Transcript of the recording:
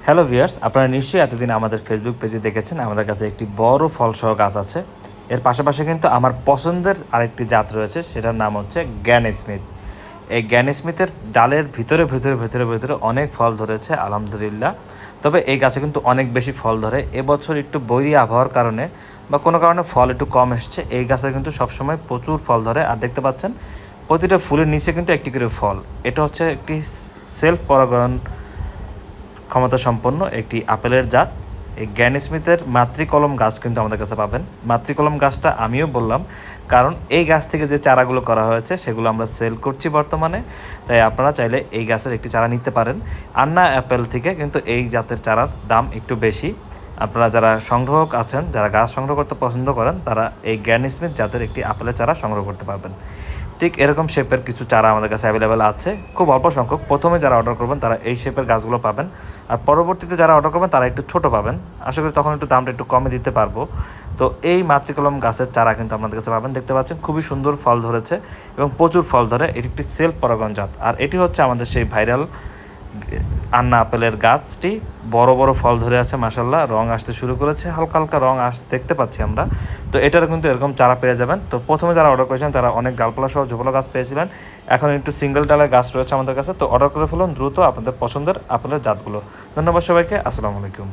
Hello viewers, আপনারা নিশ্চয়ই এতদিন আমাদের ফেসবুক পেজে দেখেছেন আমাদের কাছে একটি বড় ফলসহ গাছ আছে। এর পাশাপাশি কিন্তু আমার পছন্দের আরেকটি জাত রয়েছে, সেটার নাম হচ্ছে গ্র্যানি স্মিথ। এই গ্র্যানি স্মিথের ডালের ভিতরে অনেক ফল ধরেছে আলহামদুলিল্লাহ। তবে এই গাছে কিন্তু অনেক বেশি ফল ধরে। এবছর একটু বৈরী আবহাওয়ার কারণে বা কোনো কারণে ফল একটু কম এসছে। এই গাছে কিন্তু সবসময় প্রচুর ফল ধরে। আর দেখতে পাচ্ছেন প্রতিটা ফুলের নিচে কিন্তু একটি করে ফল। এটা হচ্ছে একটি সেলফ পরাগায়ন ক্ষমতা সম্পন্ন একটি আপেলের জাত। এই গ্র্যানি স্মিথের মাতৃকলম গাছ কিন্তু আমাদের কাছে পাবেন। মাতৃকলম গাছটা আমিও বললাম, কারণ এই গাছ থেকে যে চারাগুলো করা হয়েছে সেগুলো আমরা সেল করছি বর্তমানে। তাই আপনারা চাইলে এই গাছের একটি চারা নিতে পারেন। আন্না অ্যাপেল থেকে কিন্তু এই জাতের চারার দাম একটু বেশি। আপনারা যারা সংগ্রাহক আছেন, যারা গাছ সংগ্রহ করতে পছন্দ করেন, তারা এই গ্র্যানি স্মিথ জাতের একটি আপেলের চারা সংগ্রহ করতে পারবেন। ঠিক এরকম শেপের কিছু চারা আমাদের কাছে অ্যাভেলেবেল আছে, খুব অল্প সংখ্যক। প্রথমে যারা অর্ডার করবেন তারা এই শেপের গাছগুলো পাবেন, আর পরবর্তীতে যারা অর্ডার করবেন তারা একটু ছোট পাবেন। আশা করি তখন একটু দামটা একটু কমে দিতে পারবো। তো এই মাতৃকলম গাছের চারা কিন্তু আপনাদের কাছে পাবেন। দেখতে পাচ্ছেন খুবই সুন্দর ফল ধরেছে এবং প্রচুর ফল ধরে। এটি একটি সেলফ পরাগন জাত, আর এটি হচ্ছে আমাদের সেই ভাইরাল আন্না আপেলের গাছটি। বড় বড় ফল ধরে আছে মাশাল্লাহ, রং আসতে শুরু করেছে, হালকা হালকা রং দেখতে পাচ্ছি আমরা। তো এটারও কিন্তু এরকম চারা পেয়ে যাবেন। তো প্রথমে যারা অর্ডার করেছেন তারা অনেক ডালপালা সহ ঝোপালো গাছ পেয়েছিলেন, এখন একটু সিঙ্গেল ডালের গাছ রয়েছে আমাদের কাছে। তো অর্ডার করে ফেলুন দ্রুত আপনাদের পছন্দের আপেলের জাতগুলো। ধন্যবাদ সবাইকে, আসসালামু আলাইকুম।